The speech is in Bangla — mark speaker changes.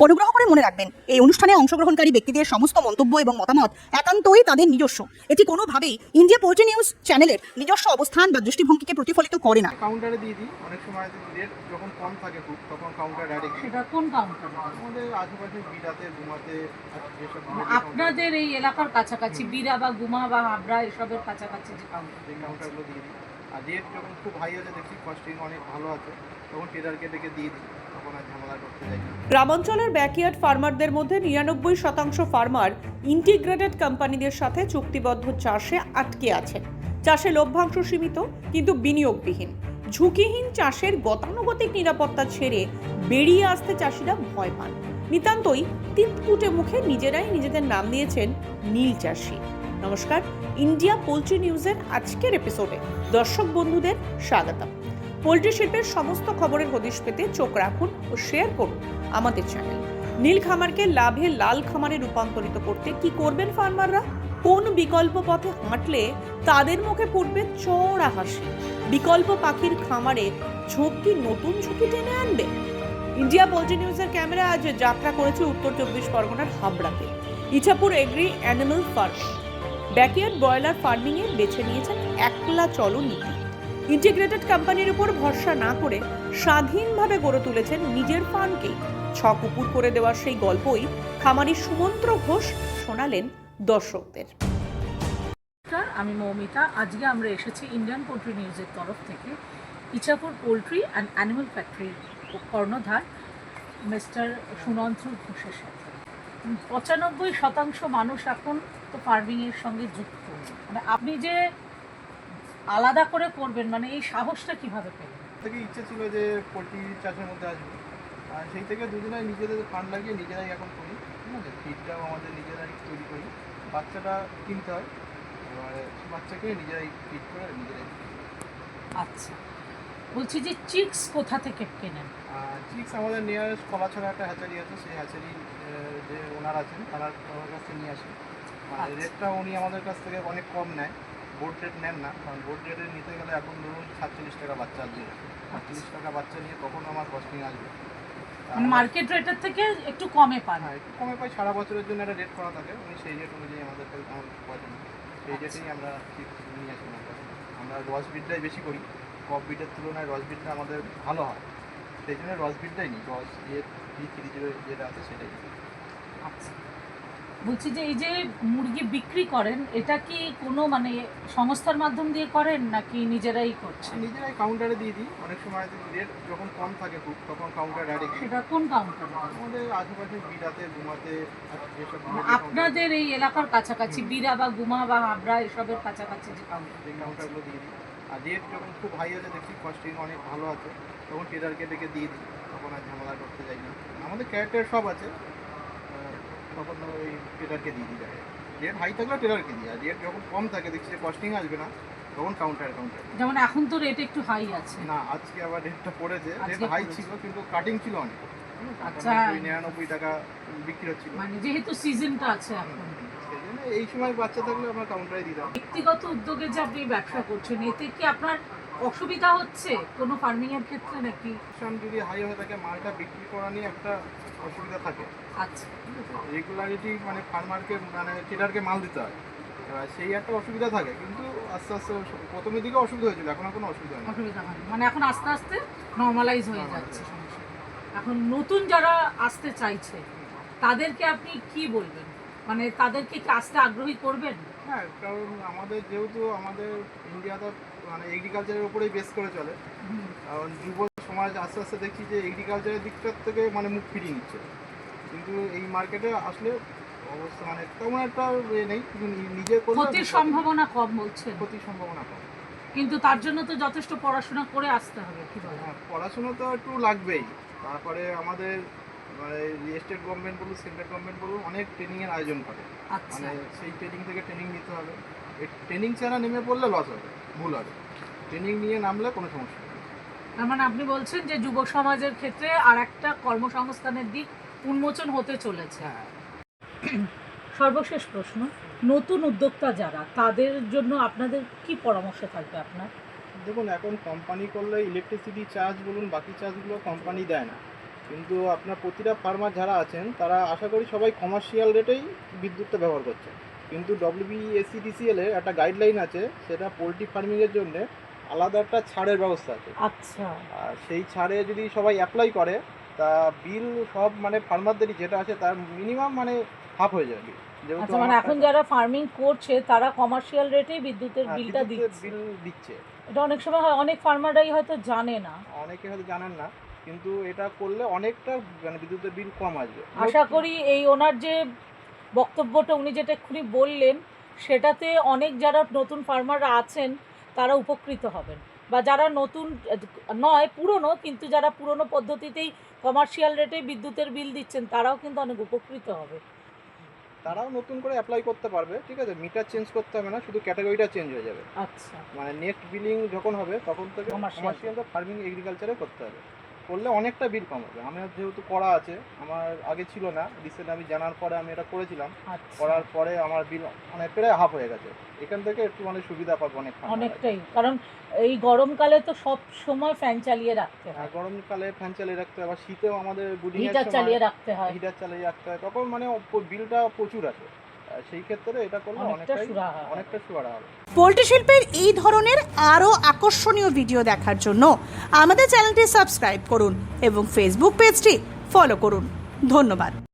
Speaker 1: অনুগ্রহ করে মনে রাখবেন, এই অনুষ্ঠানে অংশগ্রহণকারী ব্যক্তিদের সমস্ত মন্তব্য এবং মতামত একান্তই তাদের নিজস্ব। এটি কোনোভাবেই ইন্ডিয়া পোল্ট্রি নিউজ চ্যানেলের নিজস্ব অবস্থান বা দৃষ্টিভঙ্গিকে প্রতিফলিত করে না।
Speaker 2: কাউন্টারে দিয়ে দিই, অনেক সময় রেট যখন কম থাকে খুব তখন কাউন্টার ডাইরেক্ট।
Speaker 3: সেটা কোন কাউন্টার?
Speaker 2: আমাদের আশেপাশে বিরাতে গুমাতে যেসব
Speaker 3: আপনাদের এই এলাকার কাছাকাছি বিরা বা গুমা বা হাবড়া এসবের কাছাকাছি যে কাউন্টার,
Speaker 2: এই কাউন্টারগুলো দিয়ে দিই। আর রেট যখন খুব হাই আছে, দেখছি কস্টিং অনেক ভালো আছে, তখন ট্রেডারকে ডেকে দিয়ে দিই, তখন আর ঝামেলা করতে যাই না।
Speaker 4: গ্রামাঞ্চলের ব্যাকইয়ার্ড ফার্মারদের মধ্যে 99% ফার্মার ইন্টিগ্রেটেড কোম্পানিদের সাথে চুক্তিবদ্ধ চাষে আটকে আছেন। চাষে লভ্যাংশ সীমিত কিন্তু বিনিয়োগবিহীন। ঝুঁকিহীন চাষের গতানুগতিক নিরাপত্তা ছেড়ে বেরিয়ে আসতে চাষিরা ভয় পান। নিতান্তই তিতকুটে মুখে নিজেরাই নিজেদের নাম দিয়েছেন নীল চাষি। নমস্কার, ইন্ডিয়া পোল্ট্রি নিউজের আজকের এপিসোডে দর্শক বন্ধুদের স্বাগতম। পোল্ট্রি শিল্পের সমস্ত খবরের হদিশ পেতে চোখ রাখুন ও শেয়ার করুন আমাদের চ্যানেল। নীল খামারকে লাভে লাল খামারে রূপান্তরিত করতে কি করবেন ফার্মাররা? কোন বিকল্প পথে হাঁটলে তাদের মুখে পড়বে চড়া হাসি? বিকল্প পাখির খামারে ঝোঁক নতুন ঝুঁকি টেনে আনবে? ইন্ডিয়া পোল্ট্রি নিউজের ক্যামেরা আজ যাত্রা করেছে উত্তর 24 পরগনার হাবড়াতে। Ichhapur agri animal farming backyard broiler ফার্মিংয়ে বেছে নিয়েছেন একলা চলো নীতি। ইন্টিগ্রেটেড কোম্পানির উপর ভরসা না করে স্বাধীনভাবে গড়ে তুলেছেন নিজের ফার্মকেই ছক উপুর করে দেওয়ার সেই গল্পই খামারি সুমন্ত্র ঘোষ শোনালেন দর্শকদের।
Speaker 3: আমি মৌমিতা। আজকে আমরা এসেছি ইন্ডিয়ান পোল্ট্রি নিউজের তরফ থেকে ইছাপুর পোল্ট্রি অ্যান্ড অ্যানিমাল ফ্যাক্টরির কর্ণধার মিস্টার সুমন্ত্র ঘোষের সাথে। 95% মানুষ এখন তো ফার্মিংয়ের সঙ্গে যুক্ত। মানে আপনি যে আলাদা করে করবেন, মানে এই সাহসটা কিভাবে পেলেন?
Speaker 2: থেকে ইচ্ছে ছিল যে পোলট্রি চাষের মধ্যে আসবো, আর সেই থেকে দুজনাই নিজেদের ফান্ড লাগিয়ে নিজেরাই এখন করি। ঠিক আছে, ফিডটাও আমাদের নিজেরাই তৈরি করি, বাচ্চাটা কিনতে হয়, এবারে বাচ্চাকে নিজেরাই ফিড করে নিজেরাই।
Speaker 3: আচ্ছা, বলছি যে চিক্স কোথা থেকে কেনেন?
Speaker 2: চিক্স আমাদের নিয়ারেস্ট কলাছড়া একটা হ্যাচারি আছে, সেই হ্যাচারি যে ওনার আছেন তারা আমার কাছ থেকে নিয়ে আসেন। আর রেটটা উনি আমাদের কাছ থেকে অনেক কম নেয়, বোর্ড রেট নেন না, কারণ বোর্ড রেটে নিতে গেলে এখন ধরুন 47 টাকা বাচ্চা আসবে। 48 টাকা বাচ্চা নিয়ে কখন আমার কস্টিং আসবে?
Speaker 3: মানে মার্কেট রেটের থেকে একটু কমে পান?
Speaker 2: হ্যাঁ, একটু কমে পাই। সারা বছরের জন্য একটা রেট করা থাকে, উনি সেই রেট অনুযায়ী আমাদের কাছে পয়সা নেন, সেই রেটেই আমরা চিপস নিয়ে আসি। আমরা রস বিটটাই বেশি করি, কপ বিটের তুলনায় রস বিটটা আমাদের ভালো হয়, সেই জন্য রস বিটটাই নিই। রস B30 যেটা আছে সেটাই।
Speaker 3: আচ্ছা, বলছি যে এই যে মুরগি বিক্রি করেন, এটা কি কোনো মানে সংস্থার মাধ্যম দিয়ে করেন নাকি নিজেরাই করছেন?
Speaker 2: নিজেরাই কাউন্টারে দিয়ে দিই, অনেক সময় রেট যখন কম থাকে খুব তখন কাউন্টার ডাইরেক্ট।
Speaker 3: সেটা কোন কাউন্টার?
Speaker 2: আমাদের আশেপাশে বিরাতে গুমাতে যেসব
Speaker 3: আপনাদের এই এলাকার কাছাকাছি বিরা বা গুমা বা হাবড়া এসবের কাছাকাছি যে কাউন্টার,
Speaker 2: এই কাউন্টারগুলো দিয়ে দিই। আর রেট যখন খুব হাই আছে, দেখছি কস্টিং অনেক ভালো আছে, তখন ট্রেডারকে ডেকে দিয়ে দিই, তখন আর ঝামেলা করতে যাই না। আমাদের ক্যারেক্টার সব আছে, তখন ওই ট্রেডারকে দিয়ে দিই। রেট হাই থাকলে ট্রেডারকে দিই, আর রেট যখন কম থাকে দেখছি যে কস্টিং আসবে না, তখন কাউন্টার।
Speaker 3: যেমন এখন তো রেট একটু হাই আছে
Speaker 2: না, আজকে আবার রেটটা পড়েছে, রেট হাই ছিল কিন্তু কাটিং ছিল অনেক।
Speaker 3: আচ্ছা,
Speaker 2: 99 টাকা বিক্রি হচ্ছিল,
Speaker 3: মানে যেহেতু সিজনটা আছে এখন।
Speaker 2: সেই জন্য এই সময় বাচ্চা থাকলে আমরা কাউন্টারে দিতাম।
Speaker 3: ব্যক্তিগত উদ্যোগে যে আপনি ব্যবসা করছেন, এতে কি আপনার অসুবিধা হচ্ছে কোনো ফার্মিং এর ক্ষেত্রে নাকি?
Speaker 2: যদি হাই হয়ে থাকে, মালটা বিক্রি করা নিয়ে একটা অসুবিধা থাকে।
Speaker 3: আচ্ছা,
Speaker 2: রেগুলারিটি মানে ফার্মারকে মানে ট্রেডারকে মাল দিতে হয়, এবার সেই একটা অসুবিধা থাকে। কিন্তু আস্তে আস্তে প্রথমের দিকে অসুবিধা হয়েছিল, এখন আর কোনো অসুবিধা নেই।
Speaker 3: অসুবিধা হয় না। মানে এখন আস্তে আস্তে নর্মালাইজ হয়ে যাচ্ছে সমস্যা। এখন নতুন যারা আসতে চাইছে তাদেরকে আপনি কি বলবেন? মানে তাদেরকে কি আসতে আগ্রহী করবেন?
Speaker 2: হ্যাঁ, কারণ আমাদের যেহেতু আমাদের ইন্ডিয়াটা মানে এগ্রিকালচারের উপরেই বেস করে চলে, কারণ যুব সমাজ আস্তে আস্তে দেখছি যে এগ্রিকালচারের দিকটার থেকে মানে মুখ ফিরিয়ে নিচ্ছে। কিন্তু এই মার্কেটে আসলে অবস্থা মানে তেমন একটা নেই, কিন্তু নিজে
Speaker 3: ক্ষতির সম্ভাবনা কম বলছেন?
Speaker 2: ক্ষতির সম্ভাবনা কম,
Speaker 3: কিন্তু তার জন্য তো যথেষ্ট পড়াশোনা করে আসতে হবে, কি বলেন?
Speaker 2: হ্যাঁ, পড়াশোনা তো একটু লাগবেই। তারপরে আমাদের মানে স্টেট গভর্নমেন্ট বলুন, সেন্ট্রাল গভর্নমেন্ট বলুন, অনেক ট্রেনিংয়ের আয়োজন করে।
Speaker 3: আচ্ছা,
Speaker 2: মানে সেই ট্রেনিং থেকে ট্রেনিং নিতে হবে। এই ট্রেনিং ছাড়া নেমে পড়লে লস হবে, ভুল হবে। ট্রেনিং নিয়ে নামলে কোনো সমস্যা নেই।
Speaker 3: তার মানে আপনি বলছেন যে যুব সমাজের ক্ষেত্রে আর একটা কর্মসংস্থানের দিক উন্মোচন হতে চলেছে।
Speaker 2: হ্যাঁ,
Speaker 3: সর্বশেষ প্রশ্ন, নতুন উদ্যোক্তা যারা, তাদের জন্য আপনাদের কি পরামর্শ থাকবে আপনার?
Speaker 2: দেখুন, এখন কোম্পানি করলে ইলেকট্রিসিটি চার্জ বলুন, বাকি চার্জগুলো কোম্পানি দেয় না। কিন্তু আপনার প্রতিটা ফার্মার যারা আছেন তারা আশা করি সবাই কমার্শিয়াল রেটেই বিদ্যুৎটা ব্যবহার করছে, কিন্তু WBSETCL এর একটা গাইডলাইন আছে, সেটা পোলট্রি ফার্মিংয়ের জন্য আলাদা একটা ছাড়ের ব্যবস্থা আছে।
Speaker 3: আচ্ছা,
Speaker 2: আর সেই ছাড়ে যদি সবাই অ্যাপ্লাই করে তা বিল সব মানে ফার্মারদেরই যেটা আছে তার মিনিমাম মানে হাফ হয়ে যাবে। যেহেতু
Speaker 3: আচ্ছা, মানে এখন যারা ফার্মিং করছে তারা কমার্শিয়াল রেটেই বিদ্যুতের বিলটা দিচ্ছে।
Speaker 2: বিল দিচ্ছে।
Speaker 3: এটা অনেক সময় হয়, অনেক ফার্মাররাই হয়তো জানে না।
Speaker 2: অনেকে হয়তো জানেন না, কিন্তু এটা করলে অনেকটা মানে বিদ্যুতের বিল কম আসবে।
Speaker 3: আশা করি এই ওনার যে বক্তব্যটা উনি যেটা এক্ষুনি বললেন সেটাতে অনেক যারা নতুন ফার্মাররা আছেন তারা উপকৃত হবেন, বা যারা নতুন নয় পুরনো, কিন্তু যারা পুরনো পদ্ধতিতেই কমার্শিয়াল রেটে বিদ্যুতের বিল দিচ্ছেন তারাও কিন্তু অনেক উপকৃত হবে।
Speaker 2: তারাও নতুন করে অ্যাপ্লাই করতে পারবে, ঠিক আছে, মিটার চেঞ্জ করতে হবে না, শুধু ক্যাটাগরিটা চেঞ্জ হয়ে যাবে।
Speaker 3: আচ্ছা,
Speaker 2: মানে নেক্সট বিলিং যখন হবে তখন থেকে
Speaker 3: Commercial.
Speaker 2: কমার্শিয়াল ফার্মিং এগ্রিকালচারে করতে হবে, করলে অনেকটা বিল কম হবে। আমার যেহেতু করা আছে, আমার আগে ছিল না, রিসেন্ট আমি জানার পরে আমি এটা করেছিলাম,
Speaker 3: আচ্ছা,
Speaker 2: করার পরে আমার বিল মানে প্রায় হাফ হয়ে গেছে। এখান থেকে একটু মানে সুবিধা পাবো অনেক farmer।
Speaker 3: অনেকটাই, কারণ এই গরমকালে তো সব সময় ফ্যান চালিয়ে রাখতে
Speaker 2: আর
Speaker 3: হয়,
Speaker 2: গরমকালে ফ্যান চালিয়ে রাখতে হয়, আবার শীতেও আমাদের বুডিং
Speaker 3: হিটার চালিয়ে রাখতে হয়,
Speaker 2: হিটার চালিয়ে রাখতে হয়, তখন মানে বিলটা প্রচুর আছে। সেই ক্ষেত্রে এটা করলে
Speaker 3: অনেকটা
Speaker 2: অনেকটাই
Speaker 3: সুরাহা হয়।
Speaker 2: অনেকটা সুরাহা হবে।
Speaker 1: পোল্ট্রি শিল্পের এই ধরনের আরও আকর্ষণীয় ভিডিও দেখার জন্য আমাদের চ্যানেলটি সাবস্ক্রাইব করুন এবং ফেসবুক পেজটি ফলো করুন। ধন্যবাদ।